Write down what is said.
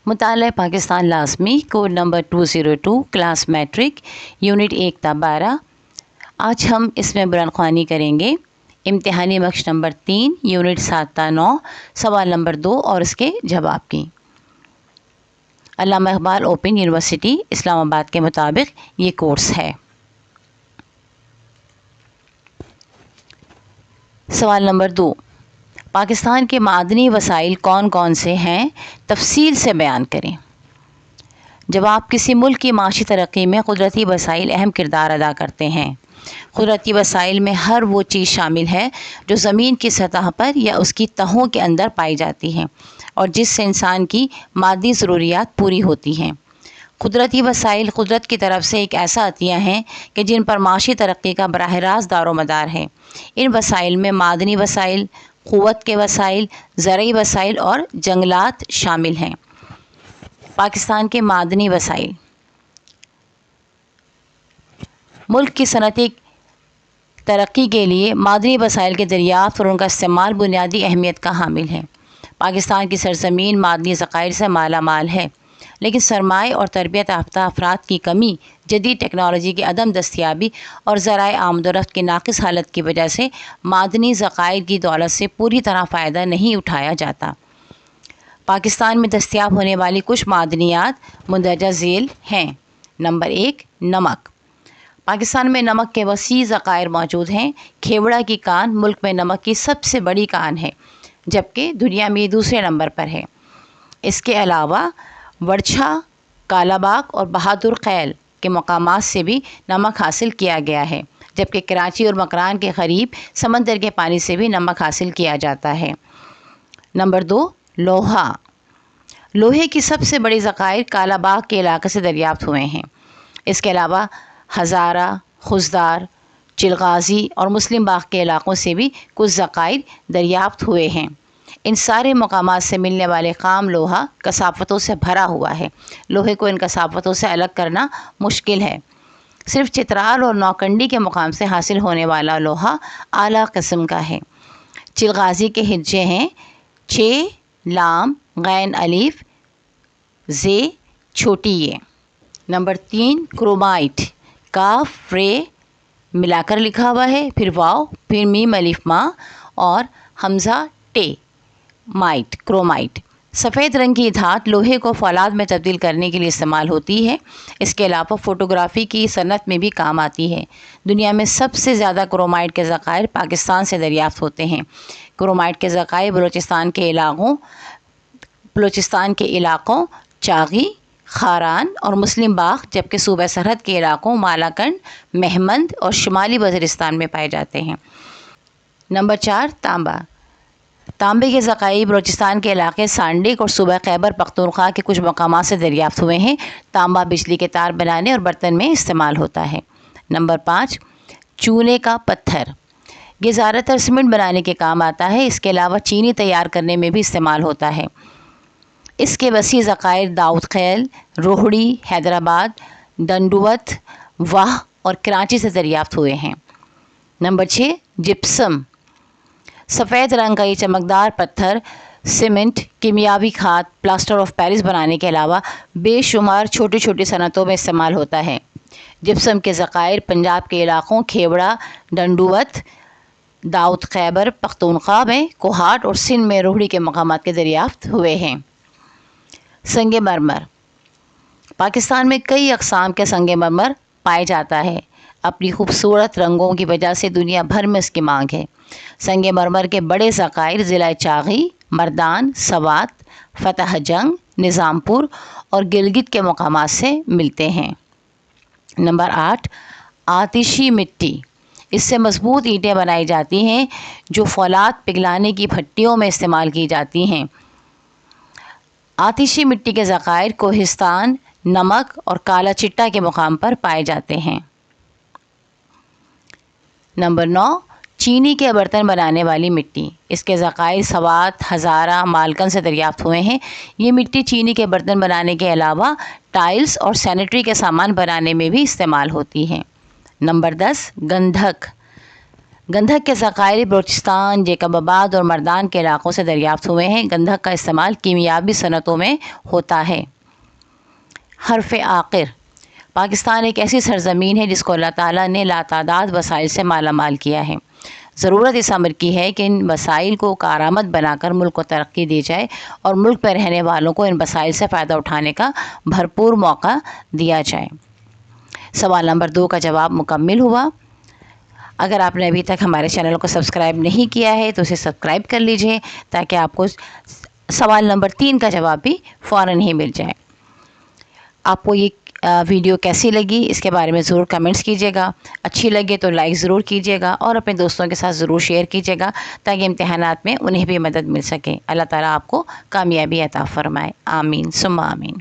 مطالعہ پاکستان لازمی code number 202 class matric unit 1 تا 12۔ آج ہم اس میں بلند خوانی کریں گے امتحانی بخش نمبر 3 یونٹ 7 تا 9 سوال نمبر 2 اور اس کے جواب کی۔ علامہ اقبال اوپن یونیورسٹی اسلام آباد کے مطابق یہ کورس ہے۔ سوال نمبر 2، پاکستان کے معدنی وسائل کون کون سے ہیں؟ تفصیل سے بیان کریں۔ جواب، کسی ملک کی معاشی ترقی میں قدرتی وسائل اہم کردار ادا کرتے ہیں۔ قدرتی وسائل میں ہر وہ چیز شامل ہے جو زمین کی سطح پر یا اس کی تہوں کے اندر پائی جاتی ہیں اور جس سے انسان کی مادی ضروریات پوری ہوتی ہیں۔ قدرتی وسائل قدرت کی طرف سے ایک ایسا عطیہ ہیں کہ جن پر معاشی ترقی کا براہ راست دار و مدار ہے۔ ان وسائل میں معدنی وسائل، قوت کے وسائل، زرعی وسائل اور جنگلات شامل ہیں۔ پاکستان کے معدنی وسائل۔ ملک کی صنعتی ترقی کے لیے معدنی وسائل کے دریافت اور ان کا استعمال بنیادی اہمیت کا حامل ہے۔ پاکستان کی سرزمین معدنی ذخائر سے مالا مال ہے، لیکن سرمائے اور تربیت یافتہ افراد کی کمی، جدید ٹیکنالوجی کی عدم دستیابی اور ذرائع آمد و رفت کی ناقص حالت کی وجہ سے معدنی ذخائر کی دولت سے پوری طرح فائدہ نہیں اٹھایا جاتا۔ پاکستان میں دستیاب ہونے والی کچھ معدنیات مندرجہ ذیل ہیں۔ نمبر 1، نمک۔ پاکستان میں نمک کے وسیع ذخائر موجود ہیں۔ کھیوڑا کی کان ملک میں نمک کی سب سے بڑی کان ہے، جبکہ دنیا میں دوسرے نمبر پر ہے۔ اس کے علاوہ ورچھا، کالا باغ اور بہادر خیل کے مقامات سے بھی نمک حاصل کیا گیا ہے، جبکہ کراچی اور مکران کے قریب سمندر کے پانی سے بھی نمک حاصل کیا جاتا ہے۔ نمبر 2، لوہا۔ لوہے کی سب سے بڑی ذخائر کالا باغ کے علاقے سے دریافت ہوئے ہیں۔ اس کے علاوہ ہزارہ، خضدار، چلغازی اور مسلم باغ کے علاقوں سے بھی کچھ ذخائر دریافت ہوئے ہیں۔ ان سارے مقامات سے ملنے والے خام لوہا کثافتوں سے بھرا ہوا ہے۔ لوہے کو ان کثافتوں سے الگ کرنا مشکل ہے۔ صرف چترال اور نوکنڈی کے مقام سے حاصل ہونے والا لوہا اعلیٰ قسم کا ہے۔ چلغازی کے ہجے ہیں چ، لام، غین الف، زے، چھوٹی یہ۔ Number 3، chromite. کاف رے ملا کر لکھا ہوا ہے، پھر واو، پھر میم الف ماں اور حمزہ ٹے، مائٹ، کرومائٹ۔ سفید رنگ کی دھات لوہے کو فولاد میں تبدیل کرنے کے لیے استعمال ہوتی ہے۔ اس کے علاوہ فوٹوگرافی کی صنعت میں بھی کام آتی ہے۔ دنیا میں سب سے زیادہ کرومائٹ کے ذخائر پاکستان سے دریافت ہوتے ہیں۔ کرومائٹ کے ذخائر بلوچستان کے علاقوں چاغی، خاران اور مسلم باغ، جبکہ صوبہ سرحد کے علاقوں مالاکنڈ، مہمند اور شمالی وزیرستان میں پائے جاتے ہیں۔ نمبر 4، تانبا۔ تانبے کے ذخائر بلوچستان کے علاقے سانڈک اور صوبہ خیبر پختونخوا کے کچھ مقامات سے دریافت ہوئے ہیں۔ تانبا بجلی کے تار بنانے اور برتن میں استعمال ہوتا ہے۔ نمبر 5، چونے کا پتھر۔ یہ زیادہ تر سیمنٹ بنانے کے کام آتا ہے۔ اس کے علاوہ چینی تیار کرنے میں بھی استعمال ہوتا ہے۔ اس کے وسیع ذخائر داؤد خیل، روہڑی، حیدرآباد، ڈنڈوت، واہ اور کراچی سے دریافت ہوئے ہیں۔ Number 6، gypsum. سفید رنگ کا یہ چمکدار پتھر سیمنٹ، کیمیاوی کھاد، پلاسٹر آف پیرس بنانے کے علاوہ بے شمار چھوٹی چھوٹی صنعتوں میں استعمال ہوتا ہے۔ جپسم کے ذخائر پنجاب کے علاقوں کھیوڑا، ڈنڈوت، داؤد خیبر پختونخوا میں، کوہاٹ اور سندھ میں روہڑی کے مقامات کے دریافت ہوئے ہیں۔ سنگ مرمر۔ پاکستان میں کئی اقسام کے سنگ مرمر پائے جاتا ہے۔ اپنی خوبصورت رنگوں کی وجہ سے دنیا بھر میں اس کی مانگ ہے۔ سنگ مرمر کے بڑے ذخائر ضلع چاغی، مردان، سوات، فتح جنگ، نظام پور اور گلگت کے مقامات سے ملتے ہیں۔ نمبر 8، آتشی مٹی۔ اس سے مضبوط اینٹیں بنائی جاتی ہیں جو فولاد پگھلانے کی بھٹیوں میں استعمال کی جاتی ہیں۔ آتشی مٹی کے ذخائر کوہستان، نمک اور کالا چٹا کے مقام پر پائے جاتے ہیں۔ نمبر 9، چینی کے برتن بنانے والی مٹی۔ اس کے ذخائر سوات، ہزارہ، مالکن سے دریافت ہوئے ہیں۔ یہ مٹی چینی کے برتن بنانے کے علاوہ ٹائلز اور سینیٹری کے سامان بنانے میں بھی استعمال ہوتی ہے۔ نمبر 10، گندھک۔ گندھک کے ذخائر بلوچستان، جیکب آباد اور مردان کے علاقوں سے دریافت ہوئے ہیں۔ گندھک کا استعمال کیمیابی صنعتوں میں ہوتا ہے۔ حرف آخر۔ پاکستان ایک ایسی سرزمین ہے جس کو اللہ تعالیٰ نے لاتعداد وسائل سے مالا مال کیا ہے۔ ضرورت اس امر کی ہے کہ ان وسائل کو کارآمد بنا کر ملک کو ترقی دی جائے اور ملک میں رہنے والوں کو ان وسائل سے فائدہ اٹھانے کا بھرپور موقع دیا جائے۔ سوال نمبر 2 کا جواب مکمل ہوا۔ اگر آپ نے ابھی تک ہمارے چینل کو سبسکرائب نہیں کیا ہے تو اسے سبسکرائب کر لیجئے تاکہ آپ کو سوال نمبر 3 کا جواب بھی فوراً ہی مل جائے۔ آپ کو یہ ویڈیو کیسی لگی اس کے بارے میں ضرور کمنٹس کیجیے گا۔ اچھی لگے تو لائک ضرور کیجیے گا اور اپنے دوستوں کے ساتھ ضرور شیئر کیجیے گا تاکہ امتحانات میں انہیں بھی مدد مل سکے۔ اللہ تعالیٰ آپ کو کامیابی عطا فرمائے۔ آمین ثم آمین۔